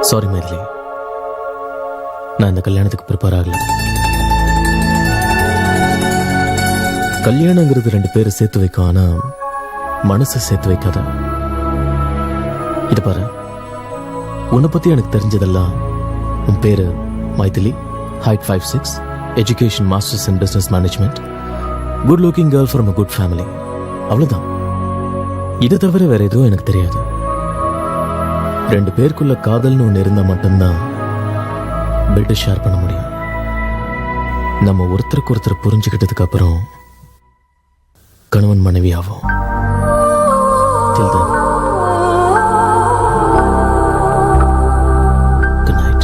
Sorry Maithili, நான் இந்த கல்யாணத்துக்கு ப்ரிப்பேர் ஆகல. கல்யாணங்கிறது 2 பேரை சேர்த்து வைக்கும், ஆனா மனசை சேர்த்து வைக்காத. இது பாரு, உன்னை பத்தி எனக்கு தெரிஞ்சதெல்லாம் உன் பேரு Maithili, height 5'6", education masters in business management, good looking girl from a good family, அவ்வளவுதான். இது தவிர வேற எதுவும் எனக்கு தெரியாது. 2 பேருக்குள்ள காதல்னு ஒன்று இருந்தா மட்டும்தான் பெட்டை ஷேர் பண்ண முடியும். நம்ம ஒருத்தருக்கு ஒருத்தர் புரிஞ்சுக்கிட்டதுக்கு அப்புறம் கணவன் மனைவி ஆகும். Till then, good night.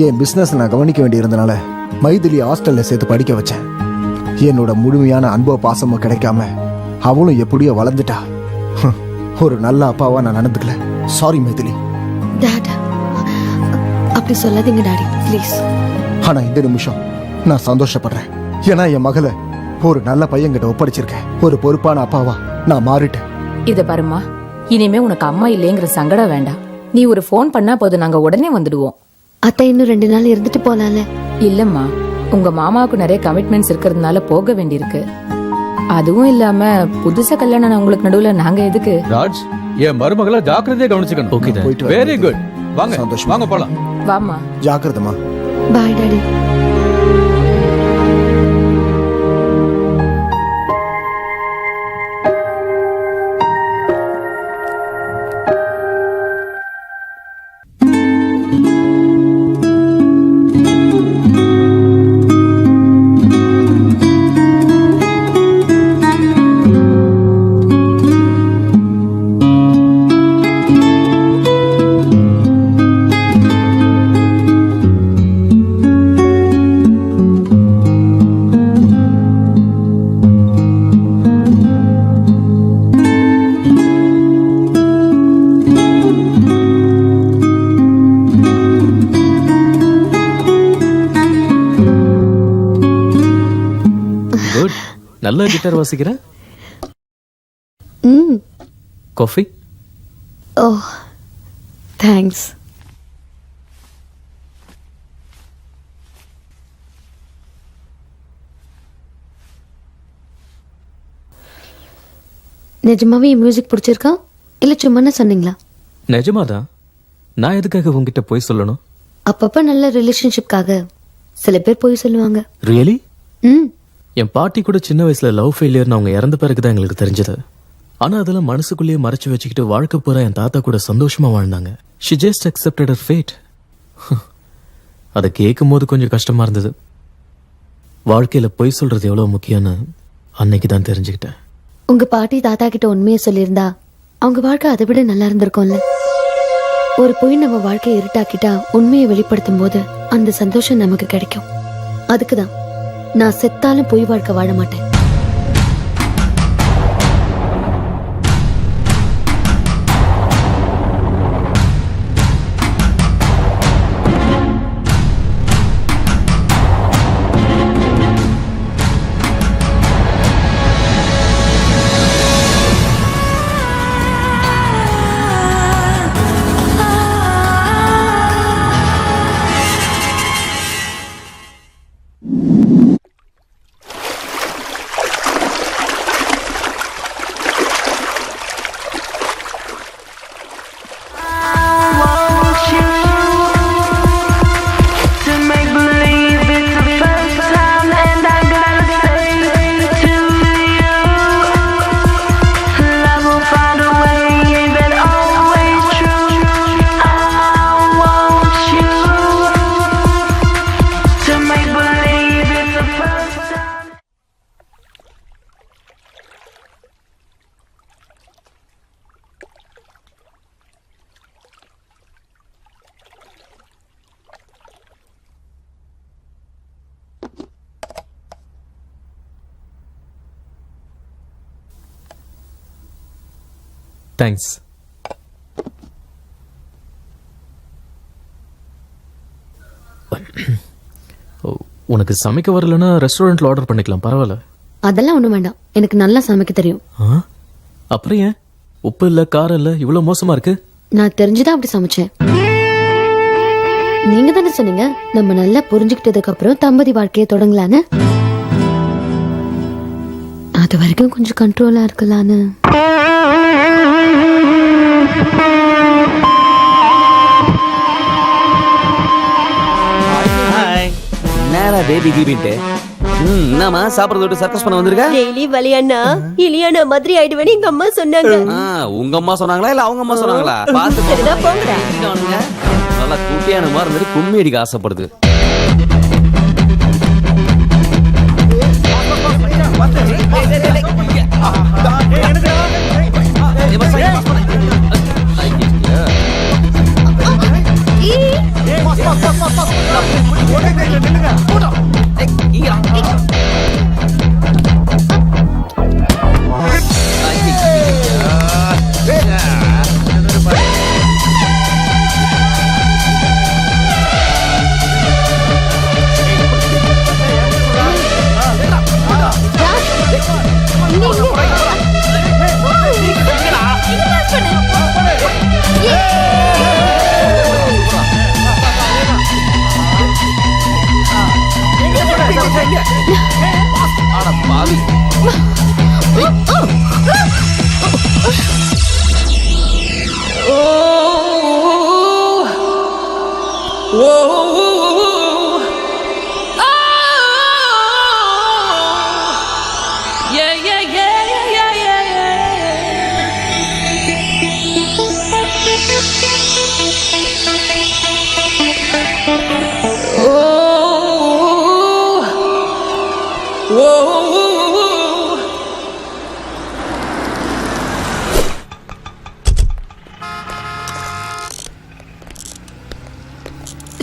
என் பிஸ்னஸ் நான் கவனிக்க வேண்டியிருந்தனால மைதிலி ஹாஸ்டல்ல சேர்த்து படிக்க வச்சேன். என்னோட முழுமையான அன்போ பாசமும் கிடைக்காம அவளும் எப்படியோ வளர்ந்துட்டா. ஒரு நல்ல அப்பாவா நான் நடந்துக்கல. சாரி மைதிலி. டாட், அப்படி சொல்லாதீங்க டாடி, ப்ளீஸ். ஆனா இந்த நிமிஷம் நான் சந்தோஷப்படுறேன். ஏன்னா என் மகளை ஒரு நல்ல பையன்கிட்ட ஒப்படைச்சிருக்கேன். ஒரு பொறுப்பான அப்பாவா நான் மாறிட்டேன். இத பாருமா, இனிமே உனக்கு அம்மா இல்லைங்கிற சங்கடம் வேண்டாம். நீ ஒரு ஃபோன் பண்ணா போது, நாங்க உடனே வந்துடுவோம். அத்தை இன்னும் 2 நாள் இருந்துட்டு போலாம்ல? இல்லம்மா, உங்க மாமாவுக்கு நிறைய கமிட்மெண்ட்ஸ் இருக்கிறதுனால போக வேண்டியிருக்கு. அதுவும் இல்லாம புதுசா கல்யாணம் உங்களுக்கு நடுவுல நாங்க எதுக்கு? ராஜ், என் மருமகளை ஜாக்கிரதையா கவனிச்சுக்கணும். ஓகே தான். போயிட்டு வெரி குட். வாங்க சந்தோஷம். வாங்க போலாம். வாமா. ஜாக்கிரதமா. Bye daddy. குட், நல்ல கிட்டார் வாசிக்கிற. காஃபி? Oh thanks. நிஜமாவே மியூசிக் பிடிச்சிருக்கா இல்ல சும்மா சொன்னீங்களா? நிஜமாதான். நான் எதுக்காக உங்ககிட்ட போய் சொல்லணும்? அப்பப்ப நல்ல ரிலேஷன்ஷிப்காக சில பேர் போய் சொல்லுவாங்க. ரியலி? ம். என் பாட்டி கூட சின்ன வயசுல லவ் ஃபெயிலியர்னு அவங்க இறந்த பிறகுதான் எங்களுக்கு தெரிஞ்சது. ஆனா அதெல்லாம் மனசுக்குள்ளேயே மறைச்சு வச்சுக்கிட்டு வாழ்க்கை பூரா என் தாத்தா கூட சந்தோஷமா வாழ்ந்தாங்க. She just accepted her fate. அதை கேட்கும் போது கொஞ்சம் கஷ்டமா இருந்தது. வாழ்க்கையில பொய் சொல்றது எவ்வளவு முக்கியம்னு அன்னைக்கு தான் தெரிஞ்சுக்கிட்டேன். உங்க பாட்டி தாத்தா கிட்ட உண்மையை சொல்லியிருந்தா அவங்க வாழ்க்கை அதை விட நல்லா இருந்திருக்கும்ல. ஒரு பொய் நம்ம வாழ்க்கையை இருட்டாக்கிட்டா உண்மையை வெளிப்படுத்தும் போது அந்த சந்தோஷம் நமக்கு கிடைக்கும். அதுக்குதான் நான் செத்தாலும் பொய் வாழ்க்கை வாழ மாட்டேன். தேங்க்ஸ். உனக்கு சமைக்க வரலன்னா ரெஸ்டாரண்ட்ல ஆர்டர் பண்ணிக்கலாம், பரவாயில்ல. அதெல்லாம் ஒண்ணும் வேண்டாம், எனக்கு நல்லா சமைக்க தெரியும். ஆ? அப்புறம் ஏன் உப்பு இல்ல காரம் இல்ல இவ்வளவு மோசமா இருக்கு? நான் தெரிஞ்சுதான் அப்படி சமைச்சேன். நீங்க தானே சொன்னீங்க நம்ம நல்லா புரிஞ்சுக்கிட்டதுக்கு அப்புறம் தம்பதி வாழ்க்கையை தொடங்கலான்னு. அது வரைக்கும் கொஞ்சம் கண்ட்ரோலா இருக்கலான்னு. என்னடா பேபி கீபின்ட்டு என்னம்மா சாப்பிடறது விட்டு சர்க்கஸ் பண்ண வந்திருக்க? டெய்லி வலியானா இலியானா மாதிரி ஆயிடுவேன்னு எங்க அம்மா சொன்னாங்க. உங்க அம்மா சொன்னாங்களா இல்ல அவங்க அம்மா சொன்னாங்களா? பாத்து சரிடா, போங்கடா. நல்லா குட்டியான மாதிரி இருந்துட்டு கும்மி அடிக்க ஆசைப்படுது.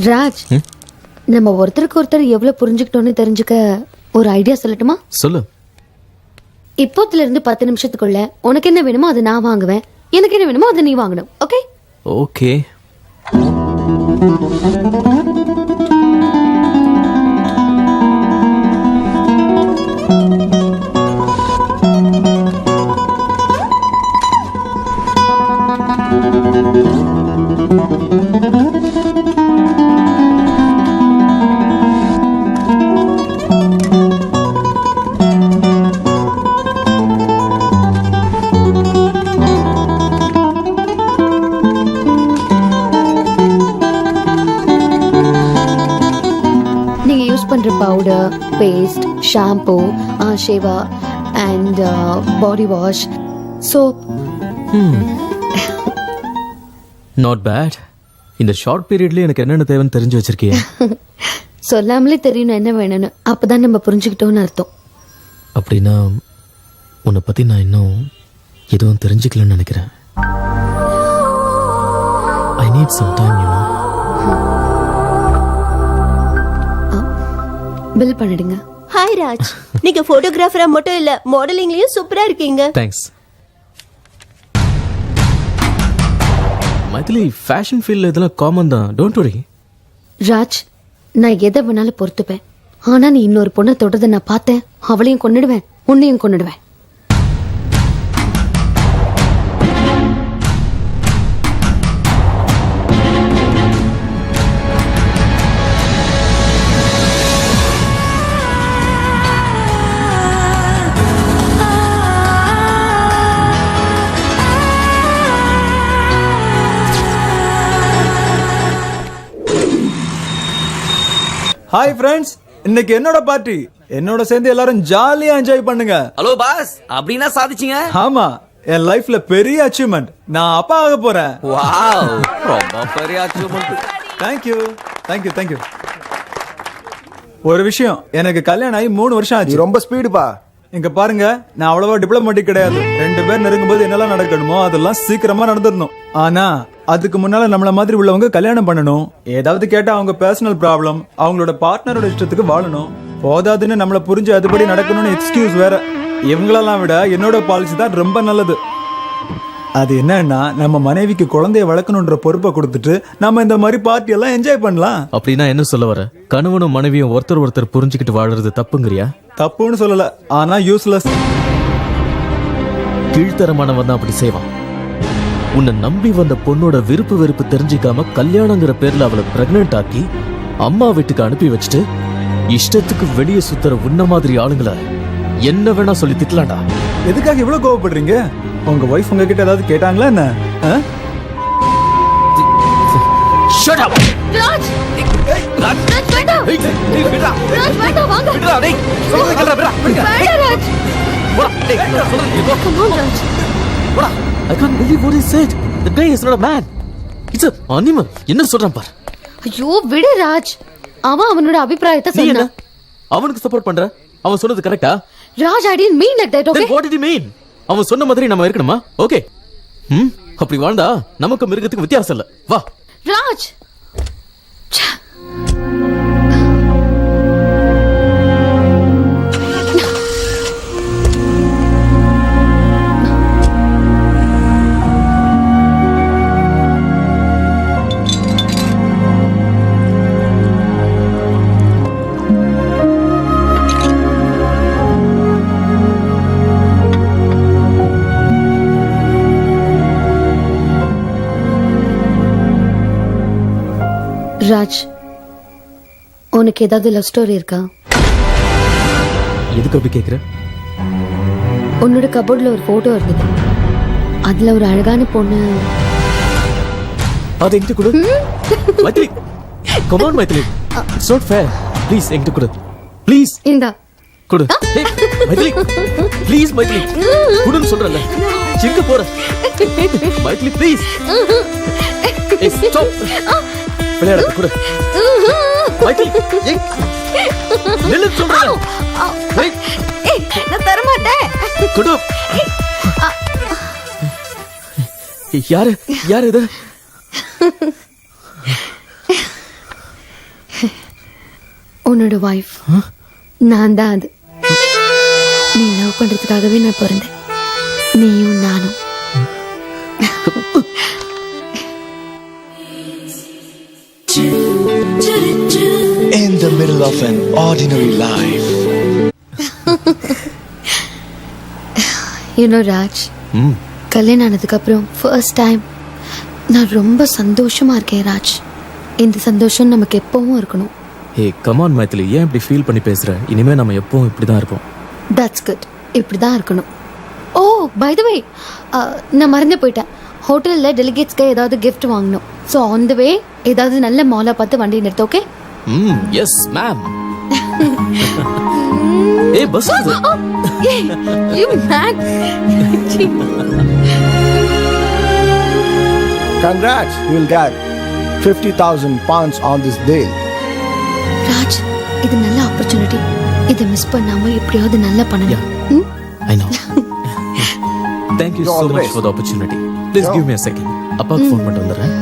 ராஜ், நம்ம ஒருத்தருக்கு ஒருத்தர் எவ்வளவு புரிஞ்சுக்கிட்டோம்னு தெரிஞ்சுக்க ஒரு ஐடியா சொல்லட்டுமா? சொல்லு. இப்போத்துல இருந்து 10 நிமிஷத்துக்குள்ள உனக்கு என்ன வேணுமோ அதை நான் வாங்குவேன், எனக்கு என்ன வேணுமோ அதை நீ வாங்கணும். Okay? Okay. Powder, paste, shampoo, ஷேவா and body wash, soap. Not bad. இந்த ஷார்ட் பீரியட்ல எனக்கு என்னென்ன தேவைன்னு தெரிஞ்சு வச்சிருக்கீங்க. சொல்லாமலே தெரியணும் என்ன வேணும்னு, அப்பதான் நம்ம புரிஞ்சுக்கிட்டோம்னு அர்த்தம். அப்படின்னா உன்னை பத்தி நான் இன்னும் எதுவும் தெரிஞ்சுக்கலன்னு நினைக்கிறேன். I need some time, you know. Bill பண்ணிடுங்க. ஹாய் ராஜ், நீங்க போட்டோகிராஃபரா மட்டும் இல்ல மாடலிங்லயும் சூப்பரா இருக்கீங்க. தேங்க்ஸ். மைதிலி, ஃபேஷன் ஃபீல்ட்ல இதெல்லாம் காமன் தான், டோன்ட் வரி. ராஜ், நான் எதை வேணாலும் பொறுத்துப்பேன். ஆனா நீ இன்னொரு பொண்ணை தொட்டதை நான் பார்த்தேன், அவளையும் கொன்னுடுவேன், உன்னையும் கொன்னுடுவேன். ஹாய் ஃப்ரெண்ட்ஸ், இன்னைக்கு என்னோட பார்ட்டி. என்னோட சேர்ந்து எல்லாரும் ஜாலியா என்ஜாய் பண்ணுங்க. ஹலோ பாஸ், அப்படினா சாதிச்சீங்க? ஆமா, என் லைஃப்ல பெரிய அச்சீவ்மெண்ட். நான் அப்பா ஆக போறேன். வாவ், ரொம்ப பெரிய அச்சீவ்மெண்ட். Thank you thank you thank you. ஒரு விஷயம், எனக்கு கல்யாணம் ஆகி 3 வருஷம் நீ ஆச்சு. ரொம்ப ஸ்பீடுப்பா. இங்க பாருங்க, நான் அவ்வளவா டிப்ளமேட்டிக் கிடையாது. 2 பேர் நெருங்கும்போது என்னெல்லாம் நடக்கணுமோ அதெல்லாம் சீக்கிரமா நடந்துடணும். ஆனா அதுக்கு முன்னால நம்மள மாதிரி உள்ளவங்க கல்யாணம் பண்ணணும். ஏதாவது கேட்டா அவங்க பர்சனல் ப்ராப்ளம், அவங்களோட பார்ட்னரோட இஷ்டத்துக்கு வாழணும். போதாதுன்னு நம்மள புரிஞ்சு அதுபடி நடக்கணும்னு எக்ஸ்கியூஸ் வேற. இவங்களெல்லாம் விட என்னோட பாலிசி தான் ரொம்ப நல்லது. அது என்னன்னா நம்ம மனைவிக்கு குழந்தைய வளர்க்கணுன்ற பொறுப்பை கொடுத்துட்டு நம்ம இந்த மாதிரி பார்ட்டி எல்லாம் என்ஜாய் பண்ணலாம். அப்படின்னா என்ன சொல்ல வர? கணவனும் மனைவியும் ஒருத்தர் ஒருத்தர் புரிஞ்சுக்கிட்டு வாழறது தப்புங்கிறியா? தப்புன்னு சொல்லல, ஆனா யூஸ்லெஸ். கீழ்த்தரமானவன் தான் அப்படி செய்வான். உன்னை நம்பி வந்த பொண்ணோட விருப்பு வெறுப்பு தெரிஞ்சுக்காம கல்யாணங்கிற பேர்ல அவளை பிரெக்னென்ட் ஆக்கி அம்மா வீட்டுக்கு அனுப்பி வச்சுட்டு இஷ்டத்துக்கு வெளியே சுத்துற உன்ன மாதிரி ஆளுங்களை என்ன வேணா சொல்லி திட்டலாம்டா. எதுக்காக இவ்வளவு கோவப்படுறீங்க? உங்க வைஃப் உங்ககிட்ட ஏதாவது கேட்டாங்களா என்ன? Shut up! ராஜ் ராஜ் வேண்டாம். ராஜ் வேண்டாம், வாங்க. வேண்டாம் Raj. Come on, Raj. I can't believe what he said. The guy is not a man. It's an animal. என்ன சொல்றான் பார். ஐயோ விடு ராஜ். அவன் அவனோட அபிப்பிராயத்தை நீ என்ன சொன்னான். அவனுக்கு சப்போர்ட் பண்ற? அவன் சொன்னது கரெக்டா? Raj, I didn't mean like that, okay? Then what did he mean? அவன் சொன்ன மாதிரி நம்ம இருக்கணுமா? ஓகே, அப்படி வாழ்ந்தா நமக்கு மிருகத்துக்கு வித்தியாசம் இல்ல. வா ராஜ். ராஜ், உனக்கு ஏதாவது லவ் ஸ்டோரி இருக்கா? எதுக்கு அப்படி கேக்குற? உன்னோட கபோர்ட்ல ஒரு போட்டோ இருந்தது. அதுல ஒரு அழகான பொண்ணு. அது என்கிட்ட கொடு. Maithili, come on Maithili, it's not fair. Please என்கிட்ட கொடு, ப்ளீஸ் இந்தா கொடு. Hey, மைத்திலி, ப்ளீஸ் மைத்திலி, கொடுன்னு சொல்றல. எங்க போற மைத்திலி? ப்ளீஸ். Hey, stop. விளையாட கொடு மைத்திலி. நில்லு சொல்றேன். நான் தர மாட்டேன். கொடு. யாரு யாரு இது? உன்னோட வைஃப். நான் தான் அது. நீ லவ் பண்றதுக்காகவே நான் பிறந்தேன். நீயும் நானும். In the middle of an ordinary life. You know, Raj, கல்யாணம் ஆனதுக்கு அப்புறம் ஃபர்ஸ்ட் டைம் நான் ரொம்ப சந்தோஷமா இருக்கேன் ராஜ். இந்த சந்தோஷம் நமக்கு எப்பவும் இருக்கணும். ஏய் கம் ஆன் மைத்திலி, ஏன் இப்படி ஃபீல் பண்ணி பேசுற? இனிமே நம்ம எப்பவும் இப்படி தான் இருப்போம். That's good. இப்படி தான் இருக்கணும். ஓ பை த வே, நான் மறந்து போயிட்டேன். ஹோட்டல்ல டெலிகேட்ஸ்க்கு ஏதாவது கிஃப்ட் வாங்கணும். ஸோ ஆன் த வே ஏதாவது நல்ல மாலா பார்த்து வண்டி நிறுத்த. ஓகே? Yes ma'am. ஏய் bus You mad? Congrats, you'll get 50,000 pounds on this deal. Raj, இது நல்ல ஆப்பர்ச்சுனிட்டி. இதை மிஸ் பண்ணாம எப்படியாவது நல்லா பண்ணணும். I know. Thank you so much for the opportunity. Please give me a second. அப்பாக்கு ஃபோன் பண்ணிட்டு வந்துடுறேன்.